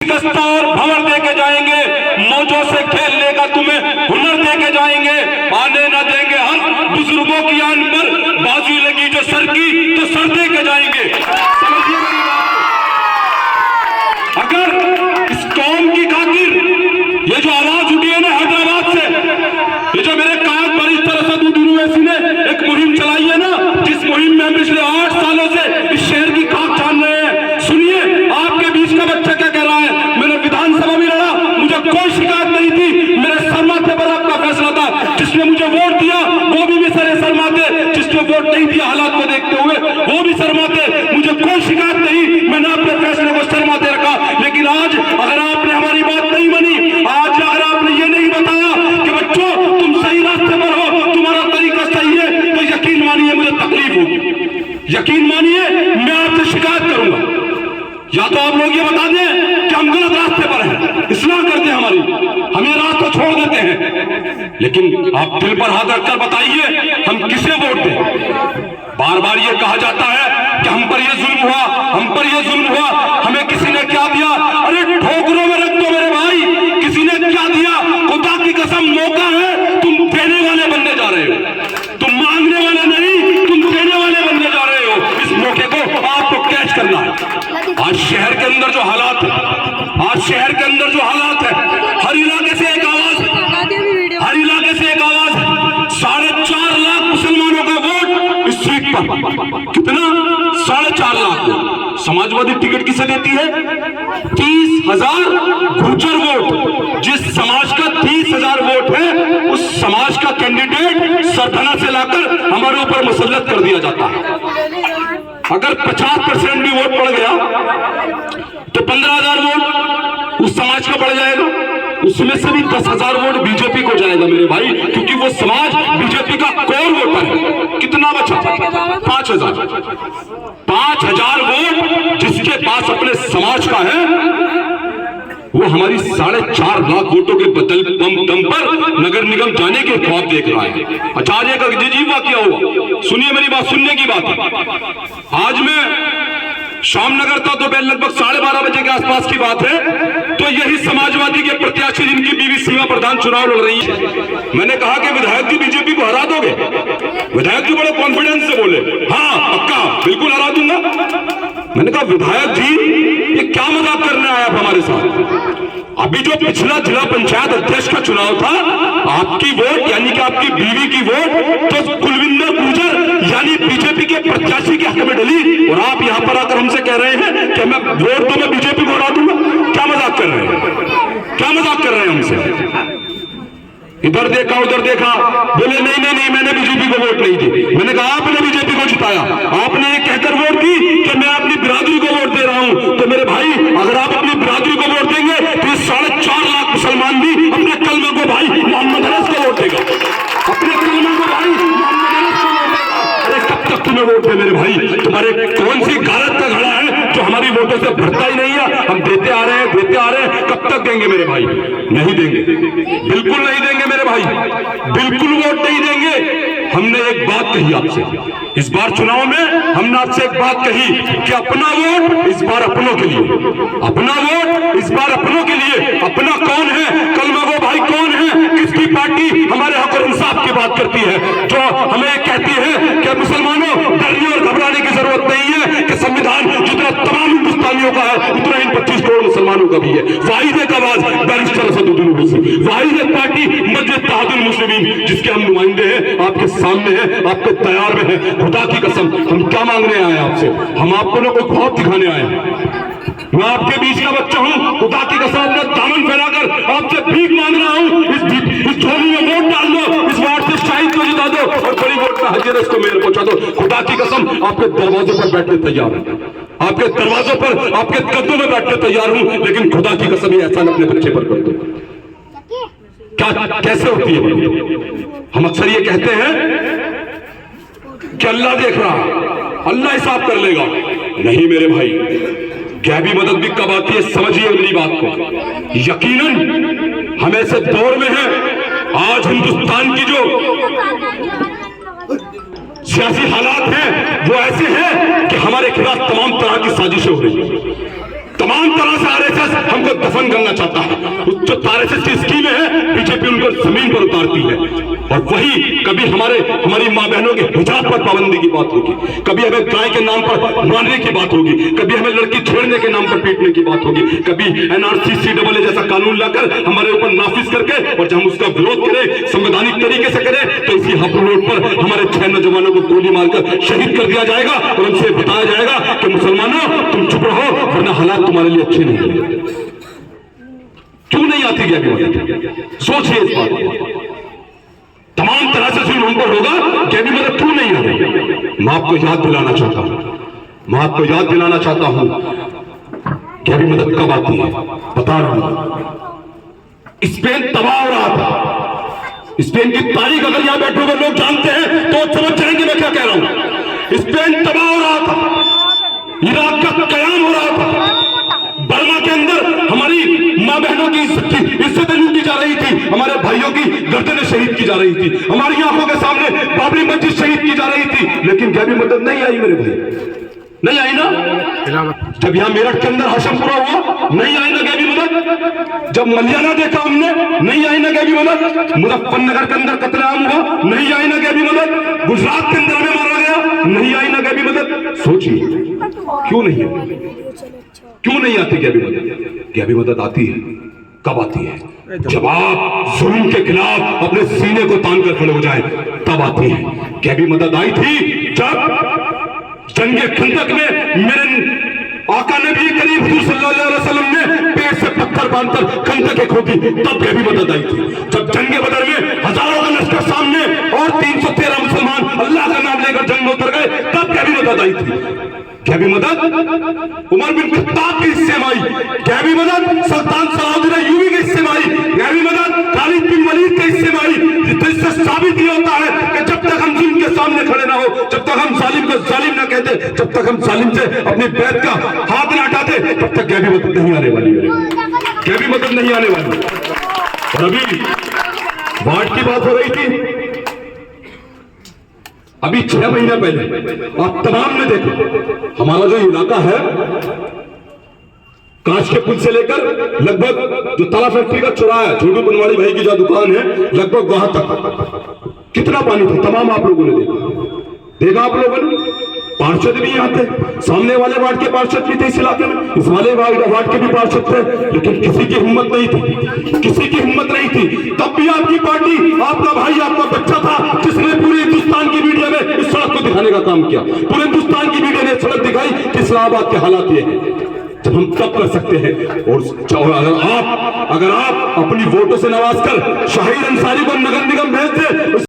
दस्तार भंवर दे के जाएंगे, मौजों से खेलने का तुम्हें हुनर दे के जाएंगे। आने न देंगे हर बुजुर्गों की आन पर, बाजू लगी जो सर की तो सर दे के जाएंगे। समझिए मेरी बात। अगर इस कौम की खातिर ये जो आवाज उठी है ना हैदराबाद से, ये जो मेरे कान पर इस तरह से दूध वैसी ने एक मुहिम चलाई है ना, जिस मुहिम में हम पिछले 8 सालों से इस शहर की खाक छान रहे हैं। सुनिए, आपके बीच का बच्चा क्या कह रहा है। मैंने विधानसभा भी लड़ा, मुझे कोई शिकायत नहीं थी। मेरे सरमाथे पर आपका फैसला था। जिसने मुझे वोट दिया वो भी सरे सरमाथे, जिसने वोट नहीं दिया हालात को देखते हुए वो भी सरमाथे। मुझे कोई शिकायत नहीं, मैंने अपने फैसले को सरमाथे रखा। लेकिन आज अगर आपने हमारी बात नहीं मानी, आज अगर आपने ये नहीं बताया कि बच्चों तुम सही रास्ते पर हो, तुम्हारा तरीका सही है, तो यकीन मानिए मुझे तकलीफ होगी। यकीन मानिए मैं आपसे शिकायत करूंगा। या तो आप लोग ये बता दें कि हम गलत रास्ते पर हैं, इस्लाह कर दें हमारी, हम ये रास्ता छोड़ देते हैं। लेकिन आप दिल पर हाथ रखकर बताइए हम किसे वोट दें। बार बार ये कहा जाता है कि हम पर ये जुल्म हुआ, हम पर ये जुल्म हुआ, हमें किसी ने क्या दिया। अरे ठोकरों में रख दो मेरे भाई, किसी ने क्या दिया। खुदा की कसम मौका है, तुम देने वाले बनने जा रहे हो, तुम मांगने वाले नहीं, तुम देने वाले बनने जा रहे हो। इस मौके को आपको कैच करना है। आज शहर के अंदर जो हालात है, आज शहर के अंदर जो हालात है, हर इलाके से एक आवाज है, हर इलाके से एक आवाज है। 4.5 लाख मुसलमानों का वोट इस सीट पर। कितना? 4.5 लाख। समाजवादी टिकट किसे देती है? 30,000 गुर्जर वोट। जिस समाज का 30,000 वोट है, उस समाज का कैंडिडेट सरधना से लाकर हमारे ऊपर मुसल्लत कर दिया जाता है। अगर 50% भी वोट पड़ गया तो 15,000 वोट उस समाज का बढ़ जाएगा, उसमें से भी 10,000 वोट बीजेपी को जाएगा मेरे भाई, क्योंकि वो समाज बीजेपी का कोर वोटर है। कितना बचा? 5,000। 5,000 वोट जिसके पास अपने समाज का है, वो हमारी 4.5 लाख वोटों के दम पर नगर निगम जाने के ख्वाब देख रहा है। अच्छा, आज एक अजीब वाकया हुआ, सुनिए मेरी बात, सुनने की बात है। आज मैं शामनगर था, तो लगभग 12:30 बजे के आसपास की बात है। तो यही समाजवादी के प्रत्याशी जिनकी बीवी सीमा प्रधान चुनाव लड़ रही है, मैंने कहा कि विधायक जी बीजेपी को हरा दोगे? विधायक जी बड़े कॉन्फिडेंस से बोले, हाँ पक्का बिल्कुल हरा दूंगा। मैंने कहा विधायक जी ये क्या मजाक करने आए आप हमारे साथ? अभी जो पिछला जिला पंचायत अध्यक्ष का चुनाव था, आपकी वोट यानी कि आपकी बीवी की वोट तो कुलविंदर गुर्जर यानी बीजेपी के प्रत्याशी के हक में डली, और आप यहां पर आकर हमसे कह रहे हैं कि मैं वोट तो मैं बीजेपी को हरा दूंगा। क्या मजाक कर रहे हैं? क्या मजाक कर रहे हैं हमसे? इधर देखा उधर देखा, बोले नहीं नहीं नहीं मैंने बीजेपी को वोट नहीं दी। मैंने कहा आपने बीजेपी को जिताया, आपने ये कहकर वोट दी कि मैं अपनी बिरादरी को वोट दे रहा हूं। तो मेरे भाई अगर आप अपनी बिरादरी को वोट देंगे तो ये 4.5 लाख मुसलमान भी अपने कलमा को भाई मोहम्मद अनस को वोट देगा, अपने कलमा को भाई मोहम्मद अनस को वोट देगा। अरे कब तक तुम्हें वोट दे मेरे भाई? तुम्हारे कौन सी गारत का घड़ा है जो हमारी वोटों से भरता ही नहीं है? हम देते आ रहे हैं, देते आ रहे हैं, कब तक देंगे मेरे भाई? नहीं देंगे, बिल्कुल नहीं देंगे मेरे भाई, बिल्कुल वोट नहीं देंगे। हमने एक बात कही आपसे इस बार चुनाव में, हमने आपसे एक बात कही कि अपना वोट इस बार अपनों के लिए, अपना वोट इस बार अपनों के लिए। अपना कौन है? कलमा गो भाई कौन है? किसकी पार्टी हमारे हक और इंसाफ की बात करती है, जो हमें कहती है कि मुसलमानों डरने और घबराने की जरूरत नहीं है, कि संविधान जितना तमाम हिंदुस्तानियों का है उतना इन 25 करोड़ मुसलमानों का भी है। वाहिद एक आवाज बैरिस्टर असदुद्दीन ओवैसी, वाहिद एक पार्टी मस्जिद इत्तेहादुल मुस्लिमीन, जिसके हम नुमाइंदे हैं, आपके सामने हैं, आपके तैयार में है। खुदा की कसम हम क्या मांगने आए आपसे? हम आपको ना कोई ख्वाब दिखाने आए हैं। मैं आपके बीच का बच्चा हूं, खुदा की कसम अपना दामन फैलाकर आपसे भीख मांग रहा हूं। इस झोली में वोट डाल दो, इस वार्ड से शाहिद को जिता दो और बड़ी वोट में हजीरस को मेरे पहुंचा दो। खुदा की कसम आपके दरवाजों पर बैठने तैयार है, आपके दरवाजों पर आपके कदमों में बैठने तैयार हूं। लेकिन खुदा की कसम ये ऐसा अपने बच्चे पर कर दो। क्या कैसे होती है? हम अक्सर ये कहते हैं कि अल्लाह देख रहा, अल्लाह हिसाब कर लेगा। नहीं मेरे भाई, गैबी मदद भी कब आती है समझिए मेरी बात को। यकीनन हम ऐसे दौर में हैं, आज हिंदुस्तान की जो सियासी हालात हैं वो ऐसे हैं कि हमारे खिलाफ तमाम तरह की साजिशें हो रही हैं, तमाम तरह से आरएसएस हमको दफन करना चाहता है। जो आरएसएस की स्कीमें हैं बीजेपी उनको जमीन पर उतारती है। और वही कभी हमारी माँ बहनों के हिजाब पर पाबंदी की बात होगी, कभी हमें गाय के नाम पर मारने की बात होगी, कभी हमें लड़की छेड़ने के नाम पर पीटने की बात होगी, कभी NRC-CAA जैसा कानून लाकर हमारे ऊपर नाफिज करके और जब हम उसका विरोध करें संवैधानिक तरीके से करें तो इसी हापुड़ रोड पर हमारे 6 नौजवानों को गोली मारकर शहीद कर दिया जाएगा और हमसे बताया जाएगा कि मुसलमानों तुम चुप रहो वरना हालात तुम्हारे लिए अच्छे नहीं है। क्यों नहीं आती गैबी मदद? सोचिए इस बात को। तमाम तरह से जुल्म हम पर होगा, गैबी मदद क्यों नहीं आ रही? मैं आपको याद दिलाना चाहता हूं, गैबी मदद कब आती है बता रहा हूं। स्पेन तबाह हो रहा था। स्पेन की तारीख अगर यहां बैठे हुए लोग जानते हैं तो समझ जाएंगे मैं क्या कह रहा हूं। स्पेन तबाह हो रहा था, इराक का कयाम हो रहा था, बर्मा के अंदर हमारी माँ बहनों की इज्जतें लूटी जा रही थी, हमारे भाइयों की गर्दनें शहीद की जा रही थी, हमारी आंखों के सामने बाबरी मस्जिद शहीद की जा रही थी, लेकिन गैबी मदद नहीं आई मेरे भाई, नहीं आई ना। जब यहाँ मेरठ के अंदर हशमपुरा हुआ नहीं आई ना गैबी मदद, जब मलियाना देखा हमने नहीं आई ना गैबी मदद, मुजफ्फरनगर के अंदर कत्लेआम हुआ नहीं आई ना गैबी मदद, गुजरात के अंदर हमें मारा गया नहीं आई ना गैबी मदद। सोचिए क्यों नहीं है, क्यों नहीं आती गैबी मदद? गैबी मदद आती है, कब आती है? जब आप जुल्म के खिलाफ अपने सीने को तान कर खड़े हो जाए तब आती है। गैबी मदद आई थी जब जंगे खंदक में मेरे आका नबी करीम सल्लल्लाहु अलैहि वसल्लम ने पेट से पत्थर बांधकर खंदकें खोदी, तब गैबी मदद आई थी। जब जंगे बदर में हजारों का लश्कर सामने और 313 मुसलमान अल्लाह का नाम लेकर जंग में उतर गए तब गैबी मदद आई थी। गैबी मदद उमर बिन खत्ताब के हिस्से में आई, गैबी मदद सुल्तान सलाउद्दीन अय्यूबी के हिस्से में आई, गैबी मदद खालिद बिन वलीद के हिस्से में आई। जिससे साबित ये होता है कि जब तक हम जुल्म के सामने खड़े ना हो, जब तक हम जालिम को जालिम ना कहते, जब तक हम जालिम से अपनी बैत का हाथ ना हटाते तब तक गैबी मदद नहीं आने वाली, गैबी मदद नहीं आने वाली। और अभी वार्ड की बात हो रही थी, अभी 6 महीने पहले आप तमाम ने देखो हमारा जो इलाका है कांच के पुल से लेकर लगभग जो ताला फैक्ट्री का चौराहा है, छोटू बनवाड़ी भाई की जो दुकान है, लगभग वहां तक कितना पानी था तमाम आप लोगों ने देखा आप लोगों ने। पार्षद भी यहाँ थे, सामने वाले वार्ड के पार्षद भी थे इस इलाके में, इस वाले वार्ड के भी पार्षद थे, लेकिन किसी की हिम्मत नहीं थी, किसी की हिम्मत नहीं थी। तब भी आपकी पार्टी, आपका भाई, आपका बच्चा था जिसने पूरे हिंदुस्तान की मीडिया में इस सड़क को दिखाने का काम किया। पूरे हिंदुस्तान की मीडिया ने सड़क दिखाई कि इस्लामाबाद के हालात ये हैं। जब हम तब कर सकते हैं और अगर आप अपनी वोटों से नवाज कर शाहिद अंसारी को नगर निगम भेज दे